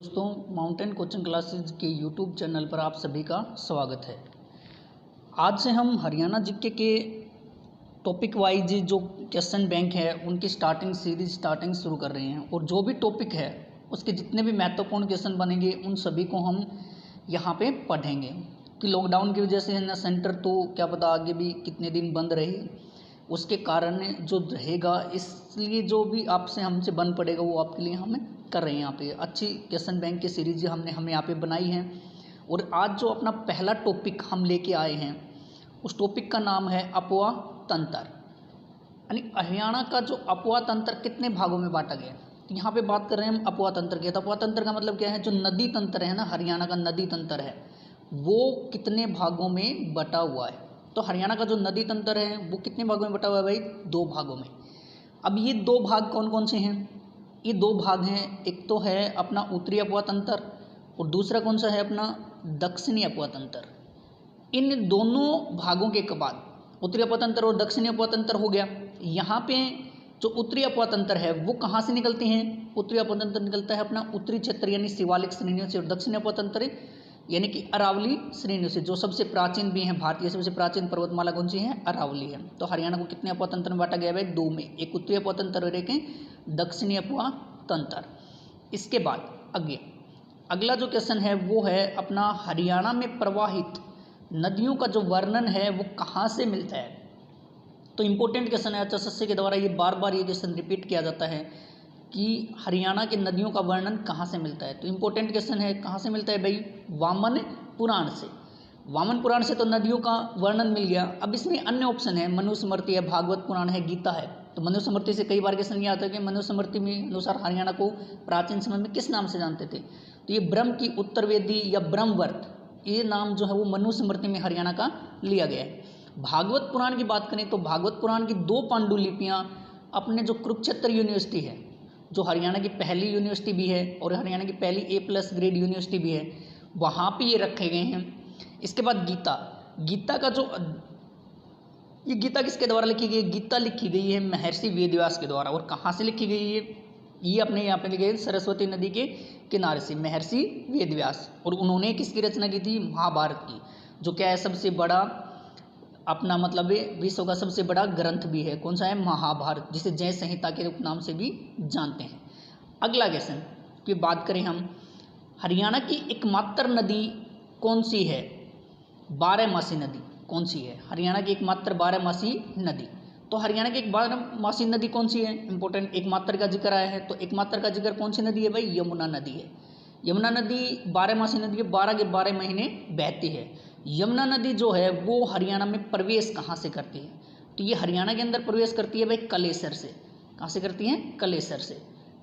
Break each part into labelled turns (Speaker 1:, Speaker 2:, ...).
Speaker 1: दोस्तों, mountain coaching classes के YouTube channel पर आप सभी का स्वागत है। आज से हम हरियाणा जीके के टॉपिक वाइज जो क्वेश्चन बैंक है उनकी स्टार्टिंग शुरू कर रहे हैं और जो भी टॉपिक है उसके जितने भी महत्वपूर्ण क्वेश्चन बनेंगे उन सभी को हम यहाँ पे पढ़ेंगे कि लॉकडाउन की वजह से ना सेंटर तो क्या पता आगे भी कितने दिन बंद रहे, उसके कारण जो रहेगा, इसलिए जो भी आपसे हमसे बन पड़ेगा वो आपके लिए हम कर रहे हैं। यहाँ पे अच्छी क्वेश्चन बैंक की सीरीज हमें यहाँ पे बनाई है और आज जो अपना पहला टॉपिक हम लेके आए हैं उस टॉपिक का नाम है अफवाह तंत्र। यानी हरियाणा का जो अफवाह तंत्र कितने भागों में बांटा गया है। तो यहाँ पे बात कर रहे हैं हम अफवाह तंत्र की। तो अफवाह तंत्र का मतलब क्या है, जो नदी तंत्र है ना, हरियाणा का नदी तंत्र है वो कितने भागों में बटा हुआ है। तो हरियाणा का जो नदी तंत्र है वो कितने भागों में बटा हुआ है भाई? 2 भागों में। अब ये 2 भाग कौन कौन से हैं? ये 2 भाग हैं, एक तो है अपना उत्तरी अफवाह तंत्र और दूसरा कौन सा है अपना दक्षिणी अफवाह तंत्र। इन दोनों भागों के बाद उत्तरी अफवाह तंत्र और दक्षिणी अफवाह तंत्र हो गया। यहाँ पे जो उत्तरी अफवाह तंत्र है वो कहाँ से निकलते हैं? उत्तरी अफवाह तंत्र निकलता है अपना उत्तरी क्षेत्र यानी शिवालिक श्रेणियों से, और दक्षिणी अफवाह तंत्र यानी कि अरावली श्रेणियों से। जो सबसे प्राचीन भी हैं, भारतीय सबसे प्राचीन पर्वतमाला कौन सी है? अरावली है। तो हरियाणा को कितने अफवाह तंत्र में बांटा गया है? 2 में, एक उत्तरी अफवाह तंत्र और एक दक्षिणी अफवाह तंत्र। इसके बाद अगला जो क्वेश्चन है वो है अपना हरियाणा में प्रवाहित नदियों का जो वर्णन है वो कहाँ से मिलता है। तो इम्पोर्टेंट क्वेश्चन है, एचएसएससी के द्वारा ये बार बार ये क्वेश्चन रिपीट किया जाता है कि हरियाणा के नदियों का वर्णन कहाँ से मिलता है। तो इम्पोर्टेंट क्वेश्चन है, कहाँ से मिलता है भाई? वामन पुराण से। वामन पुराण से तो नदियों का वर्णन मिल गया। अब इसमें अन्य ऑप्शन है, मनुस्मृति है, भागवत पुराण है, गीता है। तो मनुस्मृति से कई बार क्वेश्चन ये आता है कि मनुस्मृति में अनुसार हरियाणा को प्राचीन समय में किस नाम से जानते थे। तो ये ब्रह्म की उत्तरवेदी या ब्रह्मवर्त, ये नाम जो है वो मनुस्मृति में हरियाणा का लिया गया है। भागवत पुराण की बात करें तो भागवत पुराण की 2 पांडुलिपियाँ अपने जो कुरुक्षेत्र यूनिवर्सिटी है, जो हरियाणा की पहली यूनिवर्सिटी भी है और हरियाणा की पहली A+ ग्रेड यूनिवर्सिटी भी है, वहाँ पे ये रखे गए हैं। इसके बाद गीता का जो ये गीता किसके द्वारा लिखी गई? गीता लिखी गई है महर्षि वेदव्यास के द्वारा। और कहाँ से लिखी गई है? ये अपने यहाँ पे लिखी गई सरस्वती नदी के किनारे से, महर्षि वेदव्यास। और उन्होंने किसकी रचना की थी? महाभारत की, जो क्या है सबसे बड़ा अपना मतलब विश्व का सबसे बड़ा ग्रंथ भी है। कौन सा है? महाभारत, जिसे जय संहिता के नाम से भी जानते हैं। अगला क्वेश्चन की बात करें हम, हरियाणा की एकमात्र नदी कौन सी है? 12मासी नदी कौन सी है? हरियाणा की एकमात्र 12मासी नदी। तो हरियाणा की एक 12मासी नदी कौन सी है? इंपॉर्टेंट, एकमात्र का जिक्र आया है तो एकमात्र का जिक्र कौन सी नदी है भाई? यमुना नदी है। यमुना नदी 12मासी नदी है, 12 के 12 महीने बहती है। यमुना नदी जो है वो हरियाणा में प्रवेश कहाँ से करती है? तो ये हरियाणा के अंदर प्रवेश करती है भाई कलेसर से। कहाँ से करती है? कलेसर से।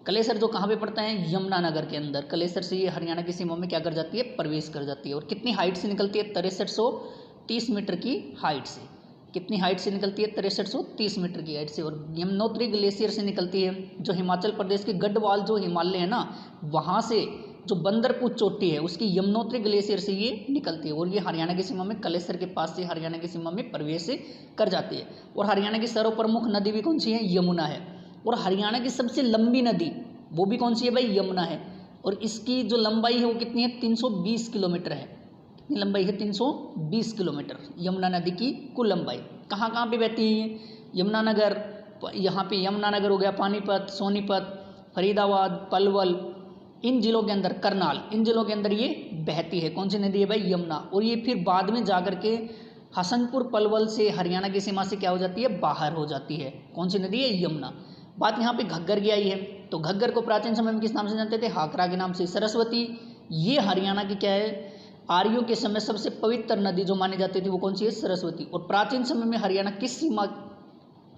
Speaker 1: कलेसर जो कहाँ पे पड़ता है? यमुनानगर के अंदर। कलेसर से ये हरियाणा की सीमा में क्या कर जाती है? प्रवेश कर जाती है। और कितनी हाइट से निकलती है? 6330 मीटर की हाइट से। कितनी हाइट से निकलती है? 6330 मीटर की हाइट से। और यमुनोत्री ग्लेशियर से निकलती है, जो हिमाचल प्रदेश के गढ़वाल जो हिमालय है ना, वहाँ से जो बंदरपुर चोटी है उसकी यमुनोत्री ग्लेशियर से ये निकलती है और ये हरियाणा की सीमा में कलेसर के पास से हरियाणा की सीमा में प्रवेश कर जाती है। और हरियाणा की सर्वप्रमुख नदी भी कौन सी है? यमुना है। और हरियाणा की सबसे लंबी नदी वो भी कौन सी है भाई? यमुना है। और इसकी जो लंबाई है वो कितनी है? 320 किलोमीटर है। कितनी लंबाई है? 320 किलोमीटर यमुना नदी की कुल लंबाई। कहाँ कहाँ पे बहती है ये? यमुनानगर, यहाँ पे यमुनानगर हो गया, पानीपत, सोनीपत, फरीदाबाद, पलवल, इन जिलों के अंदर, करनाल, इन जिलों के अंदर ये बहती है। कौन सी नदी है भाई? यमुना। और ये फिर बाद में जाकर के हसनपुर पलवल से हरियाणा की सीमा से क्या हो जाती है? बाहर हो जाती है। कौन सी नदी है? यमुना। बात यहाँ पे घग्गर की आई है। तो घग्गर को प्राचीन समय में किस नाम से जानते थे? हाकरा के नाम से। सरस्वती, ये हरियाणा की क्या है? आर्यों के समय सबसे पवित्र नदी जो मानी जाती थी वो कौन सी है? सरस्वती। और प्राचीन समय में हरियाणा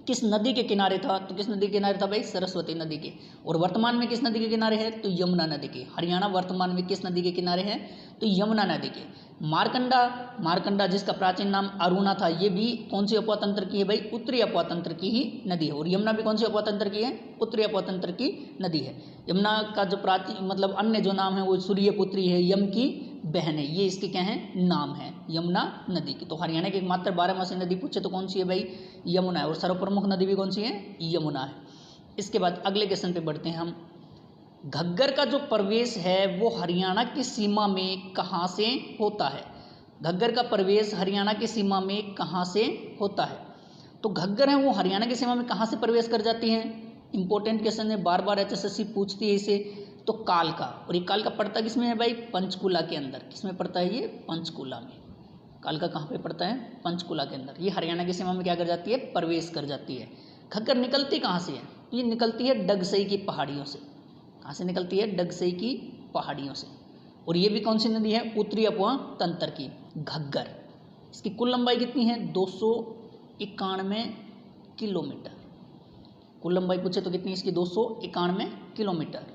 Speaker 1: किस नदी के किनारे था? तो किस नदी के किनारे था भाई? सरस्वती नदी के। और वर्तमान में किस नदी के किनारे है? तो यमुना नदी के। हरियाणा वर्तमान में किस नदी के किनारे है? तो यमुना नदी के। मारकंडा जिसका प्राचीन नाम अरुणा था, ये भी कौन सी अफवाह तंत्र की है भाई? उत्तरी अफवाह तंत्र की ही नदी है। और यमुना भी कौन सी अफवाह तंत्र की है? उत्तरी अफवाह तंत्र की नदी है। यमुना का जो प्राचीन मतलब अन्य जो नाम है वो सूर्यपुत्री है, यम की बहन है, ये इसके क्या है? नाम है यमुना नदी की। तो हरियाणा की एकमात्र 12मासी नदी पूछे तो कौन सी है भाई? यमुना है। और सर्वप्रमुख नदी भी कौन सी है? यमुना है। इसके बाद अगले क्वेश्चन पे बढ़ते हैं हम। घग्गर का जो प्रवेश है वो हरियाणा की सीमा में कहाँ से होता है? घग्गर का प्रवेश हरियाणा की सीमा में कहाँ से होता है? तो घग्गर है वो हरियाणा की सीमा में कहाँ से प्रवेश कर जाती हैं? इंपॉर्टेंट क्वेश्चन है, बार बार HSSC पूछती है इसे। तो कालका, और ये कालका पड़ता किसमें है भाई? पंचकुला के अंदर। किसमें पड़ता है ये? पंचकुला में। कालका कहाँ पे पड़ता है? पंचकुला के अंदर। ये हरियाणा की सीमा में क्या कर जाती है? प्रवेश कर जाती है। घग्गर निकलती कहाँ से है? ये निकलती है डगसई की पहाड़ियों से। कहाँ से निकलती है? डगसई की पहाड़ियों से। और ये भी कौन सी नदी है? उत्तरी अपवा तंत्र की घग्गर। इसकी कुल लंबाई कितनी है? 291 किलोमीटर। कुल लंबाई पूछे तो कितनी इसकी? 291 किलोमीटर।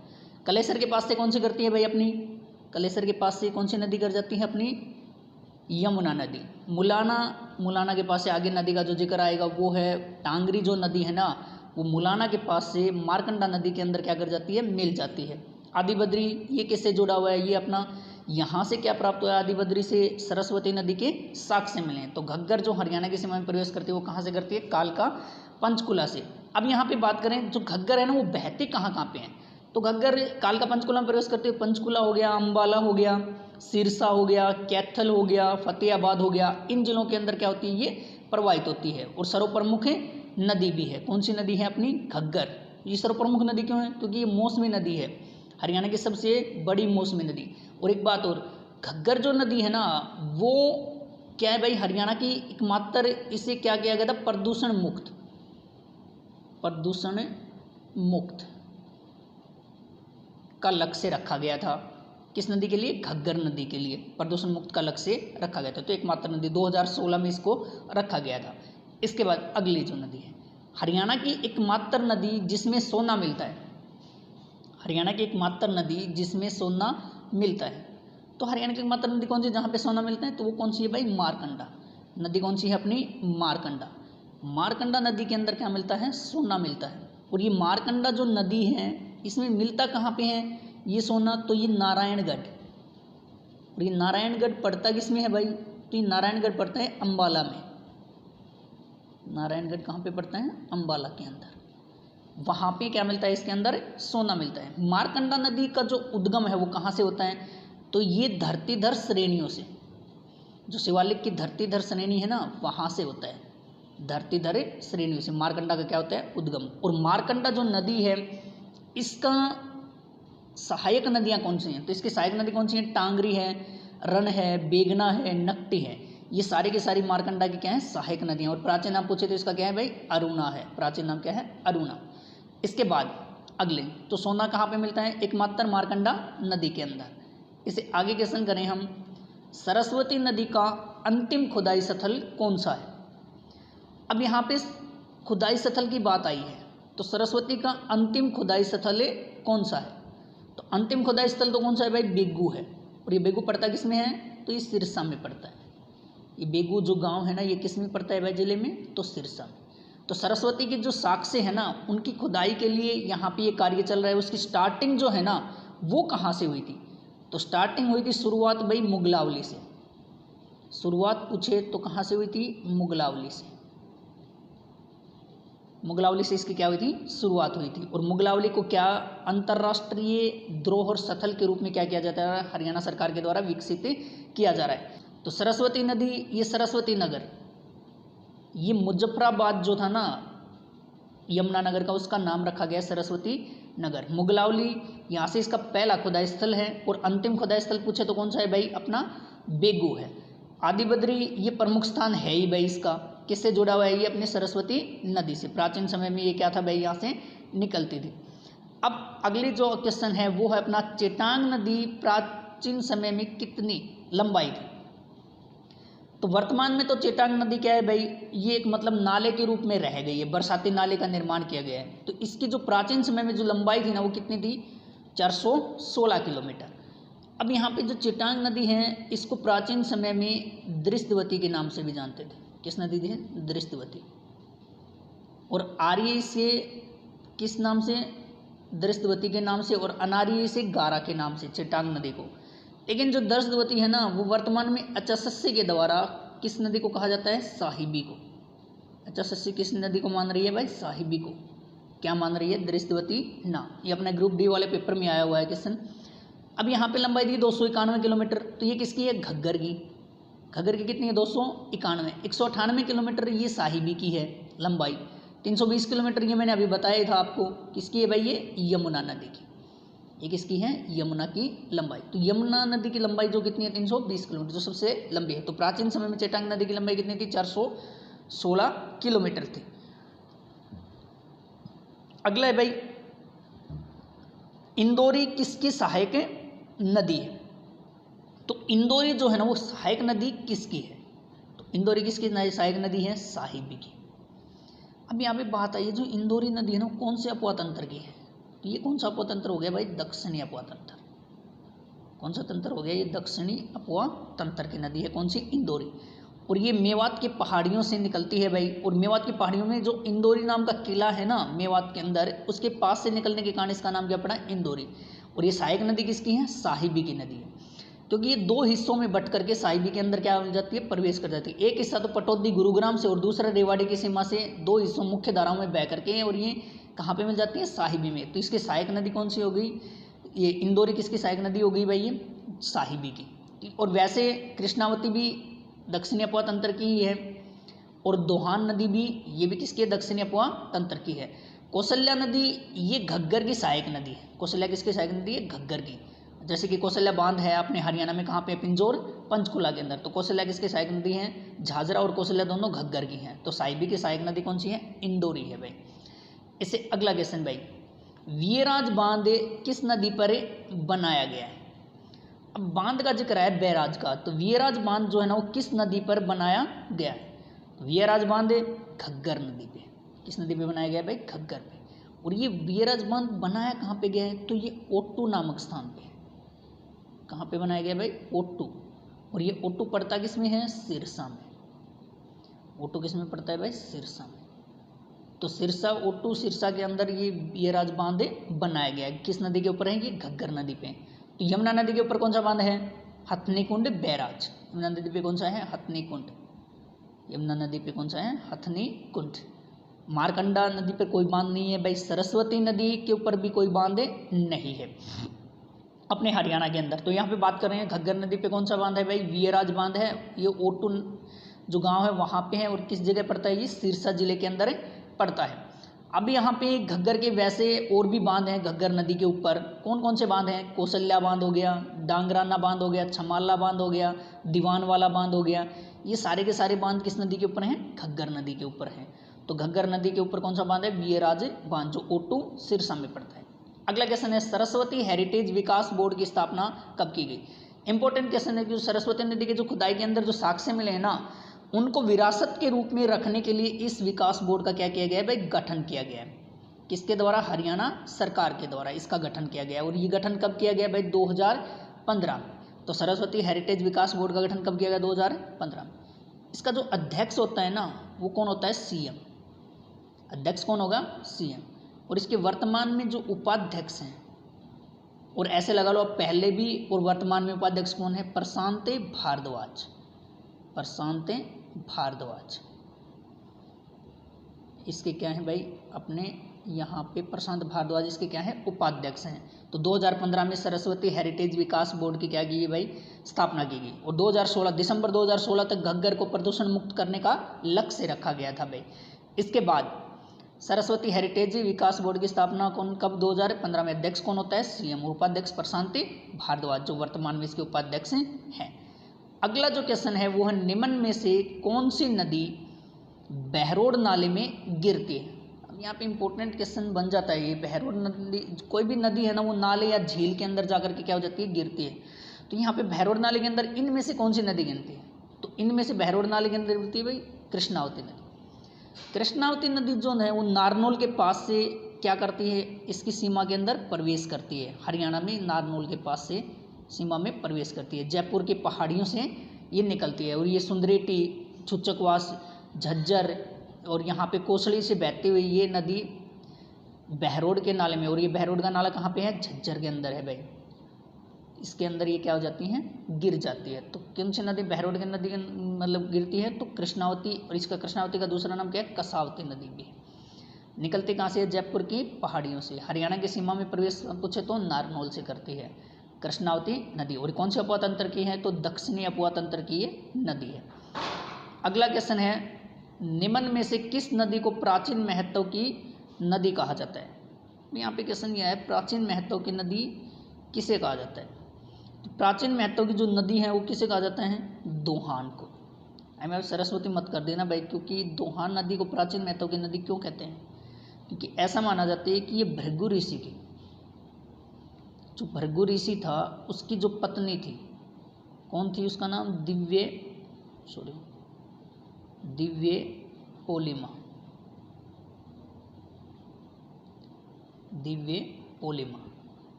Speaker 1: कलेसर के पास से कौन सी करती है भाई अपनी? कलेसर के पास से कौन सी नदी कर जाती है अपनी? यमुना नदी। मुलाना के पास से आगे नदी का जो जिक्र आएगा वो है टांगरी। जो नदी है ना वो मुलाना के पास से मारकंडा नदी के अंदर क्या कर जाती है? मिल जाती है। आदि बद्री ये किससे जुड़ा हुआ है? ये अपना यहाँ से क्या प्राप्त हुआ है? आदि बद्री से सरस्वती नदी के साख से मिले हैं। तो घग्गर जो हरियाणा की सीमा में प्रवेश करती है वो कहाँ से करती है? कालका पंचकुला से। अब यहाँ पे बात करें जो घग्गर है ना वो बहती कहाँ कहाँ पे है? तो घग्गर कालका पंचकुला में प्रवेश करती है। पंचकुला हो गया, अम्बाला हो गया, सिरसा हो गया, कैथल हो गया, फतेहाबाद हो गया। इन जिलों के अंदर क्या होती है? ये प्रवाहित होती है। और सर्वप्रमुख नदी भी है। कौन सी नदी है अपनी? घग्गर। ये सर्वप्रमुख नदी क्यों है? क्योंकि ये मौसमी नदी है, हरियाणा की सबसे बड़ी मौसमी नदी। और एक बात और, घग्गर जो नदी है ना वो क्या है भाई? हरियाणा की एकमात्र, इसे क्या किया गया था? प्रदूषण मुक्त का लक्ष्य रखा गया था। किस नदी के लिए? घग्गर नदी के लिए प्रदूषण मुक्त का लक्ष्य रखा गया था। तो एकमात्र नदी 2016 में इसको रखा गया था। इसके बाद अगली जो नदी है, हरियाणा की एकमात्र नदी जिसमें सोना मिलता है। हरियाणा की एकमात्र नदी जिसमें सोना मिलता है। तो हरियाणा की एकमात्र नदी कौन सी जहाँ पे सोना मिलता है? तो वो कौन सी है भाई? मारकंडा नदी। कौन सी है अपनी? मारकंडा। मारकंडा नदी के अंदर क्या मिलता है? सोना मिलता है। और ये मारकंडा जो नदी है इसमें मिलता कहाँ पे है ये सोना? तो ये नारायणगढ़। और ये नारायणगढ़ पड़ता किसमें है भाई? तो ये नारायणगढ़ पड़ता है अम्बाला में। नारायणगढ़ कहाँ पे पड़ता है? अम्बाला के अंदर। वहाँ पे क्या मिलता है? इसके अंदर सोना मिलता है। मारकंडा नदी का जो उद्गम है वो कहाँ से होता है? तो ये धरतीधर श्रेणियों से, जो शिवालिक की धरतीधर श्रेणी है ना वहाँ से होता है। धरतीधर श्रेणियों से मारकंडा का क्या होता है? उद्गम। और मारकंडा जो नदी है इसका सहायक नदियाँ कौन सी हैं? तो इसकी सहायक नदी कौन सी हैं? टांगरी है, रन है, बेगना है, नकटी है। ये सारी की सारी मारकंडा की क्या है? सहायक नदियाँ। और प्राचीन नाम पूछे तो इसका क्या है भाई? अरुणा है। प्राचीन नाम क्या है? अरुणा। इसके बाद अगले, तो सोना कहाँ पे मिलता है? एकमात्र मारकंडा नदी के अंदर। इसे आगे क्वेश्चन करें हम, सरस्वती नदी का अंतिम खुदाई स्थल कौन सा है? अब यहाँ पे खुदाई स्थल की बात आई है तो सरस्वती का अंतिम खुदाई स्थल कौन सा है? तो अंतिम खुदाई स्थल तो कौन सा है भाई? बेगू है। और ये बेगू पड़ता किस में है? तो ये सिरसा में पड़ता है। ये बेगू जो गांव है ना ये किस में पड़ता है भाई? जिले में? तो सिरसा में। तो सरस्वती की जो साक्ष्य है ना उनकी खुदाई के लिए यहाँ पे ये कार्य चल रहा है। उसकी स्टार्टिंग जो है ना वो कहाँ से हुई थी? तो स्टार्टिंग हुई थी, शुरुआत भाई मुगलावली से। शुरुआत पूछे तो कहाँ से हुई थी? मुगलावली से। मुगलावली से इसकी क्या हुई थी? शुरुआत हुई थी। और मुगलावली को क्या अंतर्राष्ट्रीय धरोहर स्थल के रूप में क्या किया जाता है? हरियाणा सरकार के द्वारा विकसित किया जा रहा है। तो सरस्वती नदी, ये सरस्वती नगर, ये मुजफ्फराबाद जो था ना यमुनानगर का, उसका नाम रखा गया सरस्वती नगर। मुगलावली यहाँ से इसका पहला खुदाई स्थल है। और अंतिम खुदाई स्थल पूछे तो कौन सा है भाई? अपना बेगू है। आदि बद्री ये प्रमुख स्थान है ही भाई इसका। किससे जुड़ा हुआ है? ये अपने सरस्वती नदी से। प्राचीन समय में ये क्या था भाई? यहाँ से निकलती थी। अब अगली जो क्वेश्चन है वो है अपना, चेटांग नदी प्राचीन समय में कितनी लंबाई थी? तो वर्तमान में तो चेटांग नदी क्या है भाई? ये एक मतलब नाले के रूप में रह गई है। बरसाती नाले का निर्माण किया गया है। तो इसकी जो प्राचीन समय में जो लंबाई थी ना वो कितनी थी? 416 किलोमीटर। अब यहाँ पे जो चेटांग नदी है इसको प्राचीन समय में दृष्टवती के नाम से भी जानते थे। किस नदी थी? दृष्टवती। और आर्य से किस नाम से? दृष्टवती के नाम से। और अनार्य से गारा के नाम से चेटांग नदी को। लेकिन जो दृष्टवती है ना वो वर्तमान में HSSC के द्वारा किस नदी को कहा जाता है? साहिबी को। HSSC किस नदी को मान रही है भाई? साहिबी को। क्या मान रही है? दृश्यवती ना। ये अपने ग्रुप डी वाले पेपर में आया हुआ है क्वेश्चन। अब यहाँ पे लंबाई दी 291 किलोमीटर, तो ये किसकी है? घग्गर की। घग्गर की कितनी है? 291। 198 किलोमीटर ये साहिबी की है लंबाई। 320 किलोमीटर ये मैंने अभी बताया था आपको, किसकी है भाई? ये यमुना नदी की। ये किसकी है? यमुना की लंबाई। तो यमुना नदी की लंबाई जो कितनी है? 320 किलोमीटर, जो सबसे लंबी है। तो प्राचीन समय में चेटांग नदी की लंबाई कितनी थी? 416 किलोमीटर थी। अगला है भाई, इंदौरी किसकी सहायक नदी है? तो इंदौरी जो है ना वो सहायक नदी किसकी है? तो इंदौरी किसकी सहायक नदी है? साहिबी की। अब यहाँ पे बात आई, जो इंदौरी नदी है ना कौन से अपवा तंत्र की है? तो ये कौन सा अपवा तंत्र हो गया भाई? दक्षिणी अपवा तंत्र। कौन सा तंत्र हो गया? ये दक्षिणी अपवा तंत्र की नदी है। कौन सी? इंदौरी। और ये मेवात की पहाड़ियों से निकलती है भाई। और मेवात की पहाड़ियों में जो इंदौरी नाम का किला है ना मेवात के अंदर, उसके पास से निकलने के कारण इसका नाम क्या पड़ा? इंदौरी। और ये सहायक नदी किसकी है? साहिबी की नदी है। क्योंकि ये दो हिस्सों में बट करके साहिबी के अंदर क्या हो जाती है? प्रवेश कर जाती है। एक हिस्सा तो पटौदी गुरुग्राम से और दूसरा रेवाड़ी की सीमा से, दो हिस्सों मुख्य धाराओं में बह करके है। और ये कहाँ पे मिल जाती है? साहिबी में। तो इसकी सहायक नदी कौन सी हो गई? ये इंदौरी किसकी सहायक नदी हो गई भाई? ये साहिबी की। और वैसे कृष्णावती भी दक्षिणी अपवा तंत्र की ही है। और दोहान नदी भी, ये भी किसकी है? दक्षिणी अपवा तंत्र की है। कौशल्या नदी ये घग्गर की सहायक नदी है। कौशल्या किसकी सहायक नदी है? घग्गर की। जैसे कि कौशल्या बांध है अपने हरियाणा में, कहाँ पे? पिंजौर पंचकुला के अंदर। तो कौशल्या किसकी सहायक नदी है? झाझरा और कौशल्या दोनों घग्गर की हैं। तो साहिबी की सहायक नदी कौन सी है? इंदौरी है भाई। इससे अगला क्वेश्चन भाई, वियराज बांध किस नदी पर बनाया गया है? अब बांध का जिक्र है बैराज का, तो वियराज बांध जो है ना वो किस नदी पर बनाया गया है? तो वियराज बांध घग्गर नदी पे। किस नदी पे बनाया गया है भाई? घग्गर पे। और ये वियराज बांध बनाया कहाँ पे गया है? तो ये ओट्टू नामक स्थान पे। कहाँ पे बनाया गया भाई? ओट्टू। और ये ओट्टू पड़ता किस में है? सिरसा में। ओट्टू किस में पड़ता है भाई? सिरसा में। तो सिरसा, ओट्टू सिरसा के अंदर ये राज बांध बनाया गया है। किस नदी के ऊपर है? ये घग्गर नदी पे। तो यमुना नदी के ऊपर कौन सा बांध है? हथनी कुंड बैराज। यमुना नदी पे कौन सा है? हथनी कुंड। यमुना नदी पे कौन सा है? हथनी कुंड। मारकंडा नदी पर कोई बांध नहीं है भाई। सरस्वती नदी के ऊपर भी कोई बांध नहीं है अपने हरियाणा के अंदर। तो यहाँ पे बात कर रहे हैं घग्गर नदी पे कौन सा बांध है भाई? वियराज बांध है। ये ओट्टू जो गांव है वहाँ पे है। और किस जगह पड़ता है? ये सिरसा जिले के अंदर पड़ता है। अब यहाँ पे घग्गर के वैसे और भी बांध हैं घग्गर नदी के ऊपर। कौन कौन से बांध हैं? कौशल्या बांध हो गया, डांगराना बांध हो गया, छमाला बांध हो गया, दीवान वाला बांध हो गया। ये सारे के सारे बांध किस नदी के ऊपर हैं? घग्गर नदी के ऊपर हैं। तो घग्गर नदी के ऊपर कौन सा बांध है? वियराज बांध, जो ओट्टू सिरसा में पड़ता है। अगला क्वेश्चन है, सरस्वती हेरिटेज विकास बोर्ड की स्थापना कब की गई? इंपॉर्टेंट क्वेश्चन है कि सरस्वती नदी के जो खुदाई के अंदर जो साक्ष्य मिले हैं ना, उनको विरासत के रूप में रखने के लिए इस विकास बोर्ड का क्या किया गया है भाई? गठन किया गया है। किसके द्वारा? हरियाणा सरकार के द्वारा इसका गठन किया गया है। और ये गठन कब किया गया भाई? 2015। तो सरस्वती हेरिटेज विकास बोर्ड का गठन कब किया गया? 2015। इसका जो अध्यक्ष होता है ना वो कौन होता है? सीएम। अध्यक्ष कौन होगा? सीएम। और इसके वर्तमान में जो उपाध्यक्ष हैं, और ऐसे लगा लो अब पहले भी और वर्तमान में उपाध्यक्ष कौन है? प्रशांत भारद्वाज। प्रशांत भारद्वाज इसके क्या है भाई? अपने यहाँ पे प्रशांत भारद्वाज इसके क्या है? उपाध्यक्ष हैं। तो 2015 में सरस्वती हेरिटेज विकास बोर्ड की क्या की भाई? स्थापना की गई। और 2016 दिसंबर 2016 तक घग्गर को प्रदूषण मुक्त करने का लक्ष्य रखा गया था भाई। इसके बाद सरस्वती हेरिटेज विकास बोर्ड की स्थापना कौन कब? 2015 में। अध्यक्ष कौन होता है? सीएम। उपाध्यक्ष प्रशांत भारद्वाज, जो वर्तमान में इसके उपाध्यक्ष हैं। अगला जो क्वेश्चन है वो है, निम्न में से कौन सी नदी बहरोड नाले में गिरती है? अब यहाँ पे इंपॉर्टेंट क्वेश्चन बन जाता है ये। बहरोड नदी, कोई भी नदी है ना वो नाले या झील के अंदर जाकर के क्या हो जाती है? गिरती है। तो यहाँ पे बहरोड नाले के अंदर इनमें से कौन सी नदी गिरती है? तो इनमें से बहरोड नाले के अंदर गिरती है भाई कृष्णावती नदी। कृष्णावती नदी जो है वो नारनौल के पास से क्या करती है? इसकी सीमा के अंदर प्रवेश करती है। हरियाणा में नारनौल के पास से सीमा में प्रवेश करती है। जयपुर की पहाड़ियों से ये निकलती है। और ये सुंदरेटी, छुच्चकवास, झज्जर और यहाँ पे कोसड़ी से बहती हुई ये नदी बहरोड के नाले में। और ये बहरोड का नाला कहाँ पे है? झज्जर के अंदर है भाई। इसके अंदर ये क्या हो जाती हैं? गिर जाती है। तो कौन सी नदी बहरोड की नदी मतलब गिरती है? तो कृष्णावती। और इसका कृष्णावती का दूसरा नाम क्या है? कसावती नदी भी है। निकलती कहाँ से है? जयपुर की पहाड़ियों से। हरियाणा की सीमा में प्रवेश पूछे तो नारनौल से करती है कृष्णावती नदी। और कौन से अपवा तंत्र की है? तो दक्षिणी अपवा तंत्र की ये नदी है। अगला क्वेश्चन है, निम्न में से किस नदी को प्राचीन महत्व की नदी कहा जाता है? यहाँ पे क्वेश्चन यह है, प्राचीन महत्व की नदी किसे कहा जाता है? तो प्राचीन महत्व की जो नदी है वो किसे कहा जाता है? दोहान को। मैं सरस्वती मत कर देना भाई, क्योंकि दोहान नदी को प्राचीन महत्व की नदी क्यों कहते हैं? क्योंकि ऐसा माना जाता है कि ये भृगु ऋषि की, जो भृगु ऋषि था उसकी जो पत्नी थी, कौन थी? उसका नाम दिव्य पोलिमा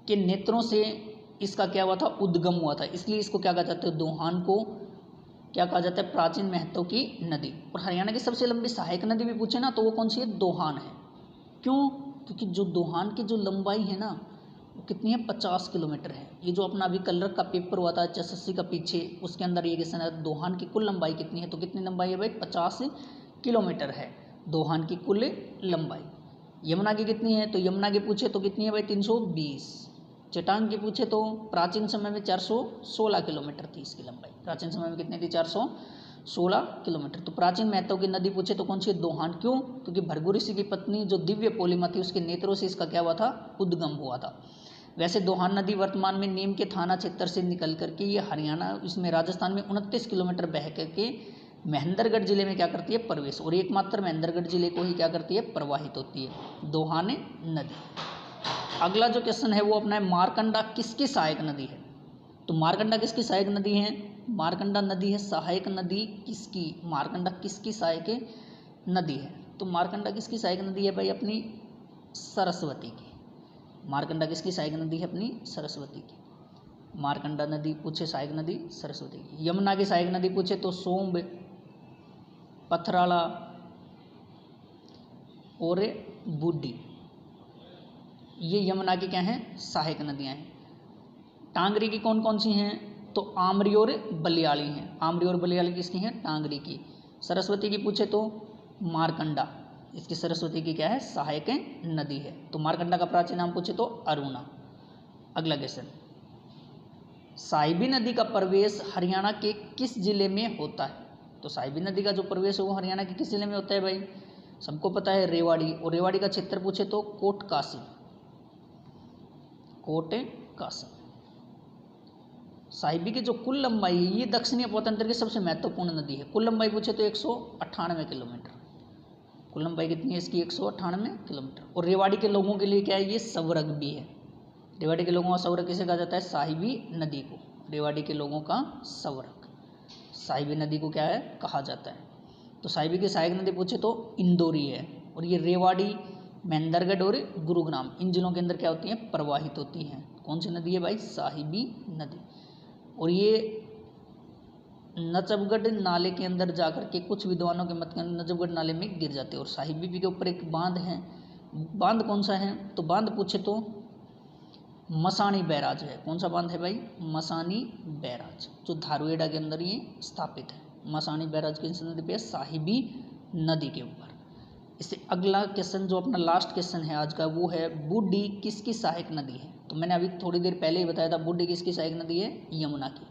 Speaker 1: के नेत्रों से इसका क्या हुआ था? उद्गम हुआ था। इसलिए इसको क्या कहा जाता है? दोहान को क्या कहा जाता है? प्राचीन महत्व की नदी। और हरियाणा की सबसे लंबी सहायक नदी भी पूछे ना तो वो कौन सी है? दोहान है। क्यों? क्योंकि जो दोहान की जो लंबाई है ना वो कितनी है? 50 किलोमीटर है। ये जो अपना अभी कलर का पेपर हुआ था एसएससी का पीछे, उसके अंदर ये क्वेश्चन है दोहान की कुल लंबाई कितनी है? तो कितनी लंबाई है भाई? 50 किलोमीटर है दोहान की कुल लंबाई। यमुना की कितनी है? तो यमुना की पूछे तो कितनी है भाई? 320। चट्टान की पूछे तो प्राचीन समय में 416 किलोमीटर थी इसकी लंबाई। प्राचीन समय में कितनी थी? 416 किलोमीटर। तो प्राचीन महत्व की नदी पूछे तो कौन सी? दोहान। क्यों? क्योंकि भृगु ऋषि की पत्नी जो दिव्य पोलिमा थी उसके नेत्रों से इसका क्या हुआ था? उद्गम हुआ था। वैसे दोहान नदी वर्तमान में नीम के थाना क्षेत्र से निकल करके ये हरियाणा, इसमें राजस्थान में 29 किलोमीटर बह करके महेंद्रगढ़ जिले में क्या करती है? प्रवेश। और एकमात्र महेंद्रगढ़ जिले को ही क्या करती है? प्रवाहित होती है दोहान नदी। अगला जो क्वेश्चन है वो अपना है, मारकंडा किसकी सहायक नदी है? तो मारकंडा किसकी सहायक नदी है? मारकंडा नदी है सहायक नदी किसकी? मारकंडा किसकी सहायक नदी है? तो मारकंडा किसकी सहायक नदी है भाई? अपनी सरस्वती की। मारकंडा किसकी सहायक नदी है? अपनी सरस्वती की। मारकंडा नदी पूछे सहायक नदी सरस्वती की। यमुना की सहायक नदी पूछे तो सोम्ब, पथराला और बूढ़ी, ये यमुना की क्या हैं? सहायक नदियां हैं। टांगरी की कौन कौन सी हैं? तो आमरी और बलियाली हैं। आमरी और बलियाली किसकी हैं? टांगरी की। सरस्वती की पूछे तो मारकंडा, इसकी सरस्वती की क्या है? सहायक नदी है। तो मारकंडा का प्राचीन नाम पूछे तो अरुणा। अगला क्वेश्चन, साहिबी नदी का प्रवेश हरियाणा के किस जिले में होता है? तो साहिबी नदी का जो प्रवेश है वो हरियाणा के किस जिले में होता है भाई? सबको पता है रेवाड़ी। और रेवाड़ी का क्षेत्र पूछे तो कोटकासी। साहिबी की जो कुल लंबाई है ये दक्षिणी अपतंत्र की सबसे महत्वपूर्ण नदी है। कुल लंबाई पूछे तो 198 किलोमीटर। कुल लंबाई कितनी है इसकी? 198 किलोमीटर। और रेवाड़ी के लोगों के लिए क्या है? ये स्वर्ग भी है। रेवाड़ी के लोगों का स्वर्ग किसे कहा जाता है? साहिबी नदी को। रेवाड़ी के लोगों का स्वर्ग साहिबी नदी को क्या है? कहा जाता है। तो साहिबी की सहायक नदी पूछे तो इंदौरी है। और ये रेवाड़ी, महेंद्रगढ़ और गुरुग्राम इन जिलों के अंदर क्या होती हैं? प्रवाहित होती हैं। कौन सी नदी है भाई? साहिबी नदी। और ये नजफगढ़ नाले के अंदर जाकर के कुछ विद्वानों के मत के नजफगढ़ नाले में गिर जाते हैं। और साहिबी के ऊपर एक बांध है। बांध कौन सा है? तो बांध पूछे तो मसानी बैराज है। कौन सा बांध है भाई? मसानी बैराज, जो धारवेड़ा के अंदर ये स्थापित है। मसानी बैराज किस नदी पे? साहिबी नदी के ऊपर। इससे अगला क्वेश्चन जो अपना लास्ट क्वेश्चन है आज का वो है, बूढ़ी किसकी सहायक नदी है? तो मैंने अभी थोड़ी देर पहले ही बताया था बूढ़ी किसकी सहायक नदी है? यमुना की।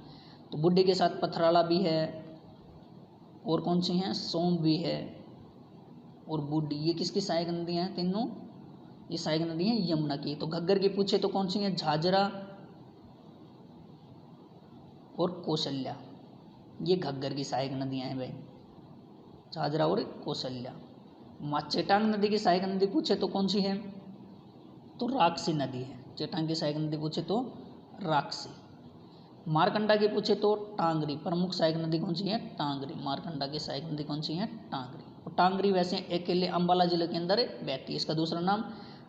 Speaker 1: तो बूढ़ी के साथ पथराला भी है और कौन सी हैं? सोम भी है और बूढ़ी, ये किसकी सहायक नदियाँ हैं? तीनों ये सहायक नदी हैं यमुना की। तो घग्गर की पूछे तो कौन सी हैं? झाझरा और कौशल्या, ये घग्गर की सहायक नदियाँ हैं भाई, झाझरा और कौशल्या। चेटांग नदी की सहायक नदी पूछे तो कौन सी है? तो राक्षसी नदी है। चेटांग की सहायक नदी पूछे तो राक्षसी। मारकंडा की पूछे तो टांगरी। प्रमुख सहायक नदी कौन सी है? टांगरी। मारकंडा की सहायक नदी कौन सी है? टांगरी। और टांगरी वैसे अकेले अंबाला जिले के अंदर बहती है, इसका दूसरा नाम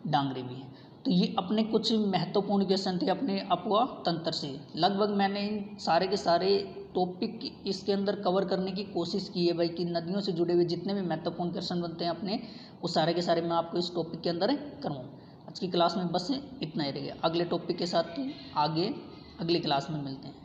Speaker 1: डांगरी भी है। तो ये अपने कुछ महत्वपूर्ण क्वेश्चन थे अपने अपवा तंत्र से। लगभग मैंने इन सारे के सारे टॉपिक इसके अंदर कवर करने की कोशिश की है भाई, कि नदियों से जुड़े हुए जितने भी महत्वपूर्ण क्वेश्चन बनते हैं अपने, वो सारे के सारे मैं आपको इस टॉपिक के अंदर करूँ। आज की क्लास में बस इतना ही रह गया। अगले टॉपिक के साथ आगे अगली क्लास में मिलते हैं।